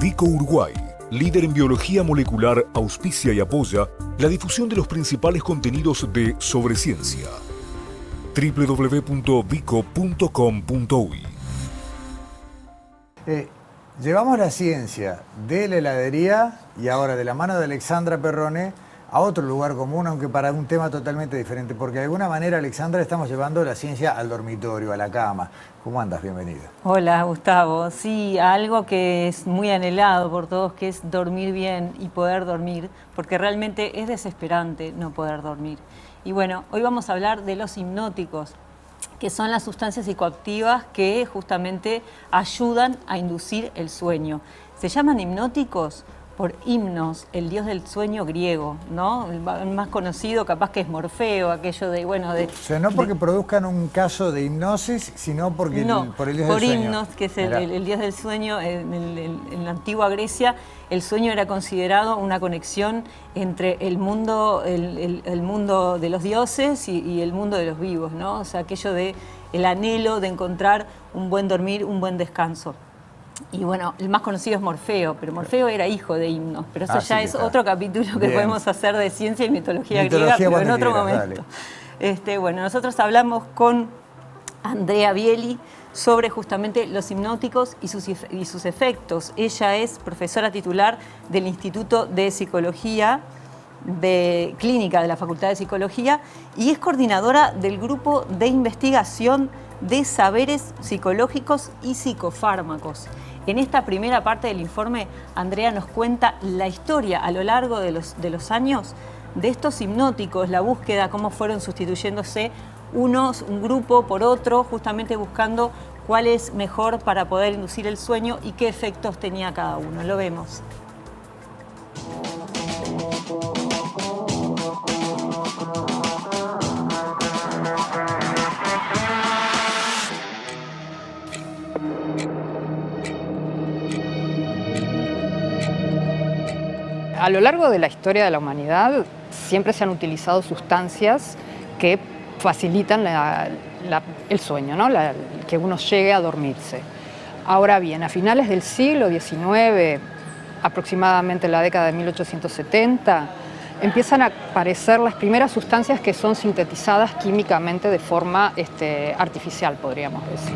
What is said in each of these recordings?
Vico Uruguay, líder en biología molecular, auspicia y apoya la difusión de los principales contenidos de Sobre Ciencia. www.vico.com.uy. Llevamos la ciencia de la heladería y ahora de la mano de Alexandra Perrone a otro lugar común, aunque para un tema totalmente diferente, porque de alguna manera, Alexandra, estamos llevando la ciencia al dormitorio, a la cama. ¿Cómo andas? Bienvenida. Hola, Gustavo. Sí, algo que es muy anhelado por todos, que es dormir bien y poder dormir, porque realmente es desesperante no poder dormir. Y bueno, hoy vamos a hablar de los hipnóticos, que son las sustancias psicoactivas que justamente ayudan a inducir el sueño. Se llaman hipnóticos por Himnos, el dios del sueño griego, ¿no? El más conocido capaz que es Morfeo, aquello de, bueno... O sea, no porque produzcan un caso de hipnosis, sino porque por el dios del sueño. Por Himnos, que es el dios del sueño. En la antigua Grecia, el sueño era considerado una conexión entre el mundo de los dioses y el mundo de los vivos, ¿no? O sea, aquello de el anhelo de encontrar un buen dormir, un buen descanso. Y bueno, el más conocido es Morfeo, pero Morfeo era hijo de Himnos, pero eso ya es otro capítulo que podemos hacer de ciencia y mitología griega, pero en otro momento. Bueno, nosotros hablamos con Andrea Bieli sobre justamente los hipnóticos y sus efectos. Ella es profesora titular del Instituto de Psicología Clínica de la Facultad de Psicología y es coordinadora del Grupo de Investigación de Saberes Psicológicos y Psicofármacos. En esta primera parte del informe, Andrea nos cuenta la historia a lo largo de los años de estos hipnóticos, la búsqueda, cómo fueron sustituyéndose un grupo por otro, justamente buscando cuál es mejor para poder inducir el sueño y qué efectos tenía cada uno. Lo vemos. A lo largo de la historia de la humanidad siempre se han utilizado sustancias que facilitan el sueño, ¿no? Que uno llegue a dormirse. Ahora bien, a finales del siglo XIX, aproximadamente en la década de 1870, empiezan a aparecer las primeras sustancias que son sintetizadas químicamente de forma artificial, podríamos decir.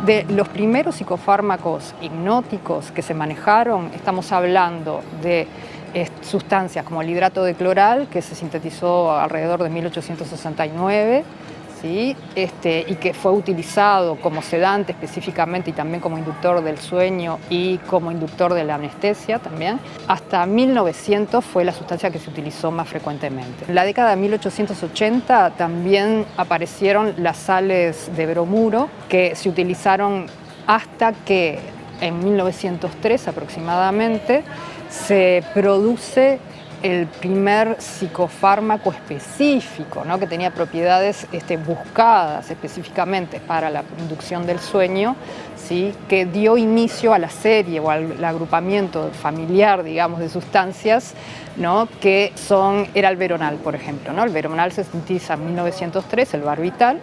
De los primeros psicofármacos hipnóticos que se manejaron, estamos hablando de sustancias como el hidrato de cloral, que se sintetizó alrededor de 1869, ¿sí? Y que fue utilizado como sedante específicamente y también como inductor del sueño y como inductor de la anestesia también. Hasta 1900 fue la sustancia que se utilizó más frecuentemente. En la década de 1880 también aparecieron las sales de bromuro que se utilizaron hasta que en 1903 aproximadamente se produce el primer psicofármaco específico, ¿no? Que tenía propiedades buscadas específicamente para la inducción del sueño, ¿sí? Que dio inicio a la serie o al agrupamiento familiar, digamos, de sustancias, ¿no? Que era el Veronal, por ejemplo, ¿no? El Veronal se sintetiza en 1903, el barbital,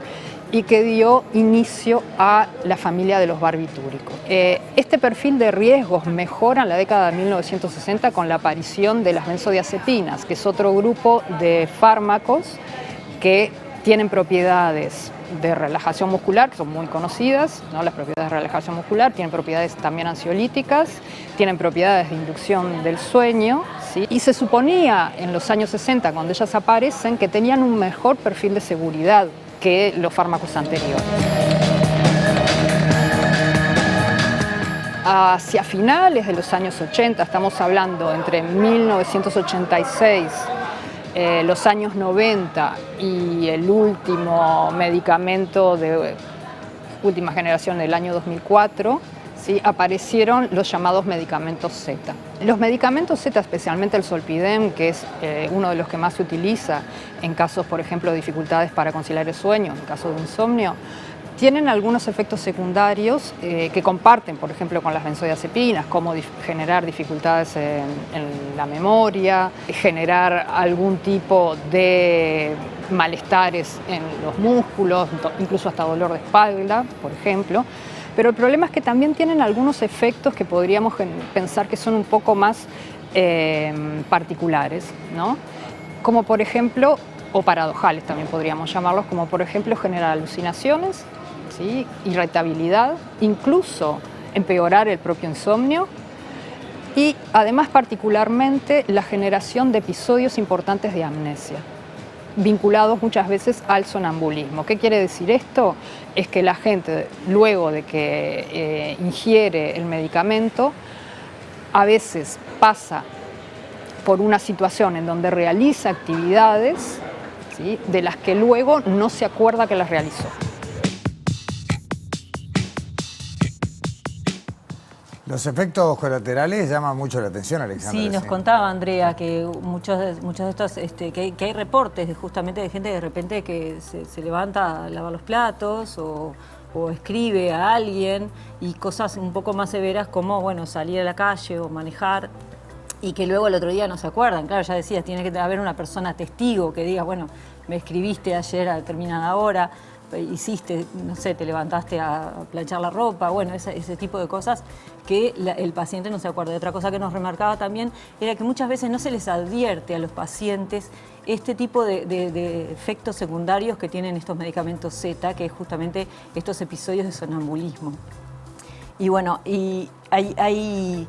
y que dio inicio a la familia de los barbitúricos. Este perfil de riesgos mejora en la década de 1960 con la aparición de las benzodiazepinas, que es otro grupo de fármacos que tienen propiedades de relajación muscular, que son muy conocidas, ¿no? Las propiedades de relajación muscular, tienen propiedades también ansiolíticas, tienen propiedades de inducción del sueño, ¿sí? Y se suponía en los años 60, cuando ellas aparecen, que tenían un mejor perfil de seguridad que los fármacos anteriores. Hacia finales de los años 80, estamos hablando entre 1986, los años 90 y el último medicamento de última generación del año 2004, ¿sí? Aparecieron los llamados medicamentos Z. Los medicamentos Z, especialmente el Zolpidem, que es uno de los que más se utiliza en casos, por ejemplo, de dificultades para conciliar el sueño, en caso de insomnio, tienen algunos efectos secundarios que comparten, por ejemplo, con las benzodiazepinas, como generar dificultades en la memoria, generar algún tipo de malestares en los músculos, incluso hasta dolor de espalda, por ejemplo. Pero el problema es que también tienen algunos efectos que podríamos pensar que son un poco más particulares, ¿no? Como por ejemplo, o paradojales también podríamos llamarlos, como por ejemplo generar alucinaciones, ¿sí? Irritabilidad, incluso empeorar el propio insomnio y además particularmente la generación de episodios importantes de amnesia, vinculados muchas veces al sonambulismo. ¿Qué quiere decir esto? Es que la gente, luego de que ingiere el medicamento, a veces pasa por una situación en donde realiza actividades, ¿sí?, de las que luego no se acuerda que las realizó. Los efectos colaterales llaman mucho la atención, Alexandra. Sí, nos contaba Andrea que muchos de estos, que hay reportes justamente de gente de repente que se levanta a lavar los platos o escribe a alguien, y cosas un poco más severas como, bueno, salir a la calle o manejar, y que luego el otro día no se acuerdan. Claro, ya decías, tiene que haber una persona testigo que diga, bueno, me escribiste ayer a determinada hora, hiciste, no sé, te levantaste a planchar la ropa, bueno, ese tipo de cosas que el paciente no se acuerda. Y otra cosa que nos remarcaba también era que muchas veces no se les advierte a los pacientes este tipo de efectos secundarios que tienen estos medicamentos Z, que es justamente estos episodios de sonambulismo. Y bueno, y hay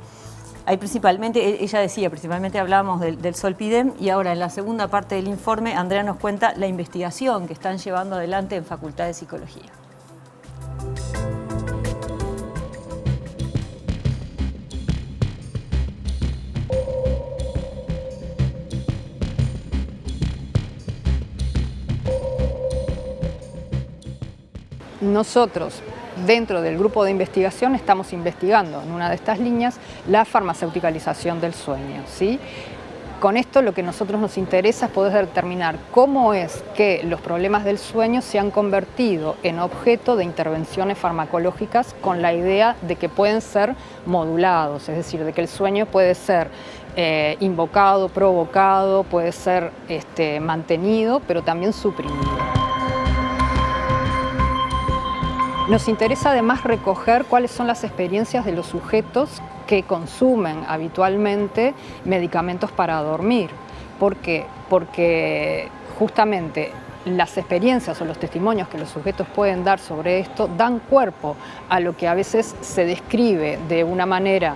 principalmente, ella decía, principalmente hablábamos del Zolpidem, y ahora en la segunda parte del informe Andrea nos cuenta la investigación que están llevando adelante en Facultad de Psicología. Nosotros, dentro del grupo de investigación, estamos investigando en una de estas líneas la farmaceuticalización del sueño, ¿sí? Con esto lo que a nosotros nos interesa es poder determinar cómo es que los problemas del sueño se han convertido en objeto de intervenciones farmacológicas con la idea de que pueden ser modulados, es decir, de que el sueño puede ser invocado, provocado, puede ser mantenido, pero también suprimido. Nos interesa además recoger cuáles son las experiencias de los sujetos que consumen habitualmente medicamentos para dormir. ¿Por qué? Porque justamente las experiencias o los testimonios que los sujetos pueden dar sobre esto dan cuerpo a lo que a veces se describe de una manera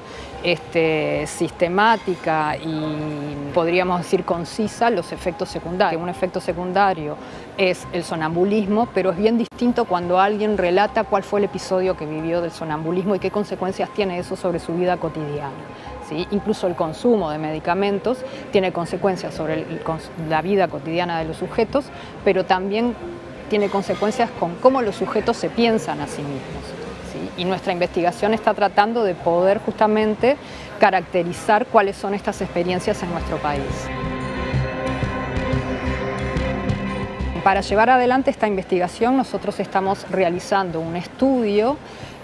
sistemática y podríamos decir concisa los efectos secundarios. Un efecto secundario es el sonambulismo, pero es bien distinto cuando alguien relata cuál fue el episodio que vivió del sonambulismo y qué consecuencias tiene eso sobre su vida cotidiana, ¿sí? Incluso el consumo de medicamentos tiene consecuencias sobre la vida cotidiana de los sujetos, pero también tiene consecuencias con cómo los sujetos se piensan a sí mismos. Y nuestra investigación está tratando de poder justamente caracterizar cuáles son estas experiencias en nuestro país. Para llevar adelante esta investigación, nosotros estamos realizando un estudio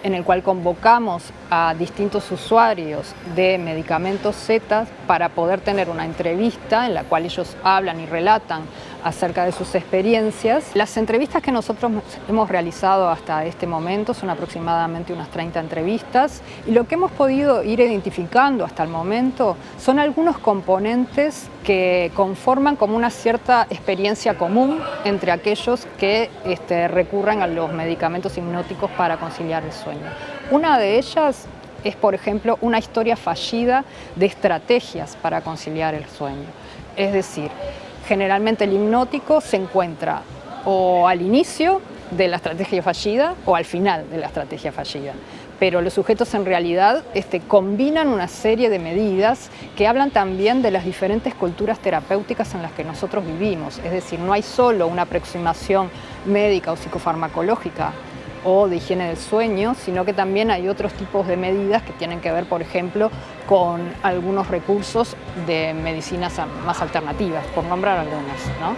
en el cual convocamos a distintos usuarios de medicamentos Z para poder tener una entrevista en la cual ellos hablan y relatan acerca de sus experiencias. Las entrevistas que nosotros hemos realizado hasta este momento son aproximadamente unas 30 entrevistas, y lo que hemos podido ir identificando hasta el momento son algunos componentes que conforman como una cierta experiencia común entre aquellos que recurren a los medicamentos hipnóticos para conciliar el sueño. Una de ellas es, por ejemplo, una historia fallida de estrategias para conciliar el sueño. Es decir, generalmente el hipnótico se encuentra o al inicio de la estrategia fallida o al final de la estrategia fallida. Pero los sujetos en realidad combinan una serie de medidas que hablan también de las diferentes culturas terapéuticas en las que nosotros vivimos. Es decir, no hay solo una aproximación médica o psicofarmacológica o de higiene del sueño, sino que también hay otros tipos de medidas que tienen que ver, por ejemplo, con algunos recursos de medicinas más alternativas, por nombrar algunas, ¿no?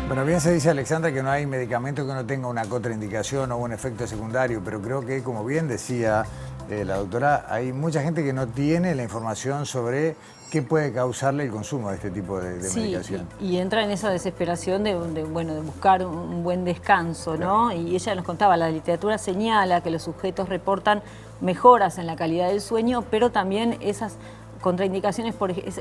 Bueno, bien se dice, Alexandra, que no hay medicamento que no tenga una contraindicación o un efecto secundario, pero creo que, como bien decía la doctora, hay mucha gente que no tiene la información sobre qué puede causarle el consumo de este tipo de Sí, medicación. y entra en esa desesperación de buscar un buen descanso, ¿no? Y ella nos contaba, la literatura señala que los sujetos reportan mejoras en la calidad del sueño, pero también esas contraindicaciones,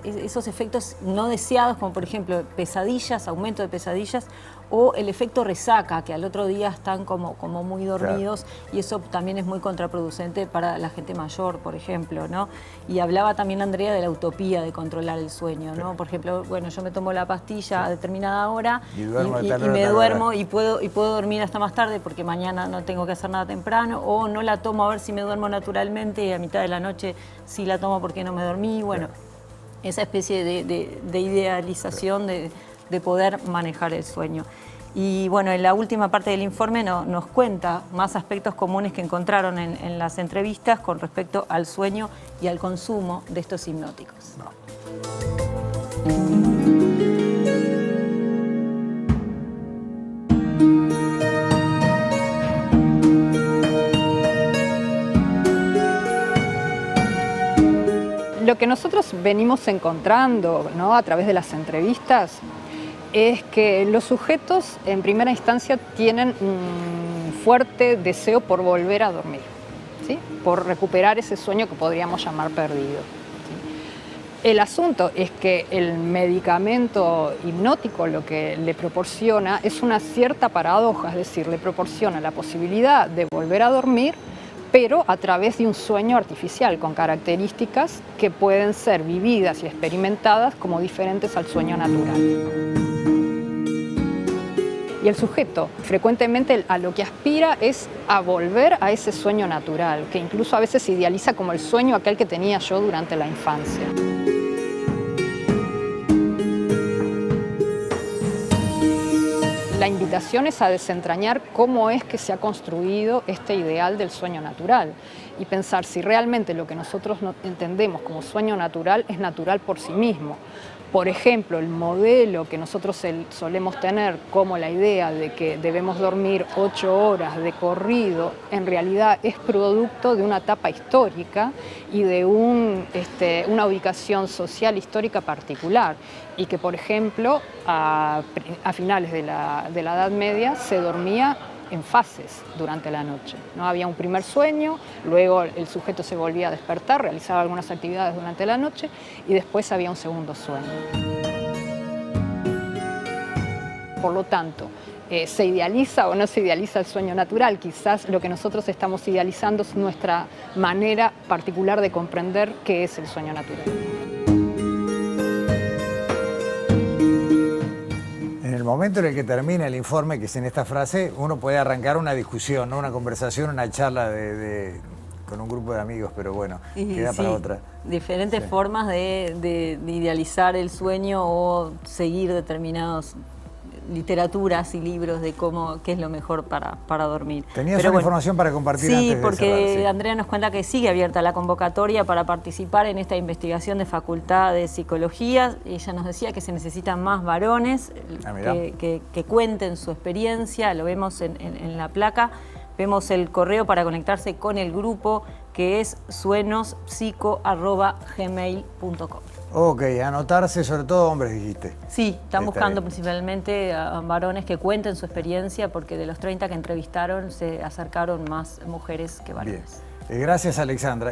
esos efectos no deseados, como por ejemplo pesadillas, aumento de pesadillas, o el efecto resaca, que al otro día están como muy dormidos, y eso también es muy contraproducente para la gente mayor, por ejemplo, ¿no? Y hablaba también Andrea de la utopía de controlar el sueño, ¿no? Por ejemplo, bueno, yo me tomo la pastilla a determinada hora y me duermo y puedo dormir hasta más tarde porque mañana no tengo que hacer nada temprano, o no la tomo a ver si me duermo naturalmente y a mitad de la noche sí la tomo porque no me dormí. Bueno, esa especie de idealización de poder manejar el sueño. Y bueno, en la última parte del informe nos cuenta más aspectos comunes que encontraron en las entrevistas con respecto al sueño y al consumo de estos hipnóticos. Lo que nosotros venimos encontrando, ¿no?, a través de las entrevistas es que los sujetos en primera instancia tienen un fuerte deseo por volver a dormir, ¿sí?, por recuperar ese sueño que podríamos llamar perdido, ¿sí? El asunto es que el medicamento hipnótico lo que le proporciona es una cierta paradoja, es decir, le proporciona la posibilidad de volver a dormir, pero a través de un sueño artificial con características que pueden ser vividas y experimentadas como diferentes al sueño natural. Y el sujeto frecuentemente a lo que aspira es a volver a ese sueño natural, que incluso a veces se idealiza como el sueño aquel que tenía yo durante la infancia. La invitación es a desentrañar cómo es que se ha construido este ideal del sueño natural y pensar si realmente lo que nosotros entendemos como sueño natural es natural por sí mismo. Por ejemplo, el modelo que nosotros solemos tener como la idea de que debemos dormir 8 horas de corrido, en realidad es producto de una etapa histórica y de una ubicación social histórica particular. Y que, por ejemplo, a finales de la Edad Media se dormía en fases durante la noche, ¿no? Había un primer sueño, luego el sujeto se volvía a despertar, realizaba algunas actividades durante la noche y después había un segundo sueño. Por lo tanto, ¿se idealiza o no se idealiza el sueño natural? Quizás lo que nosotros estamos idealizando es nuestra manera particular de comprender qué es el sueño natural. En el momento en el que termina el informe, que es en esta frase, uno puede arrancar una discusión, ¿no? Una conversación, una charla con un grupo de amigos, pero bueno, queda para otra. Diferentes formas de idealizar el sueño o seguir determinadas literaturas y libros de qué es lo mejor para dormir. ¿Tenías una información para compartir antes de cerrar? Sí, porque Andrea nos cuenta que sigue abierta la convocatoria para participar en esta investigación de Facultad de Psicología. Ella nos decía que se necesitan más varones que cuenten su experiencia, lo vemos en la placa. Vemos el correo para conectarse con el grupo, que es suenospsico@gmail.com. Ok, anotarse, sobre todo hombres, dijiste. Sí, están buscando principalmente a varones que cuenten su experiencia, porque de los 30 que entrevistaron se acercaron más mujeres que varones. Bien. Gracias, Alexandra.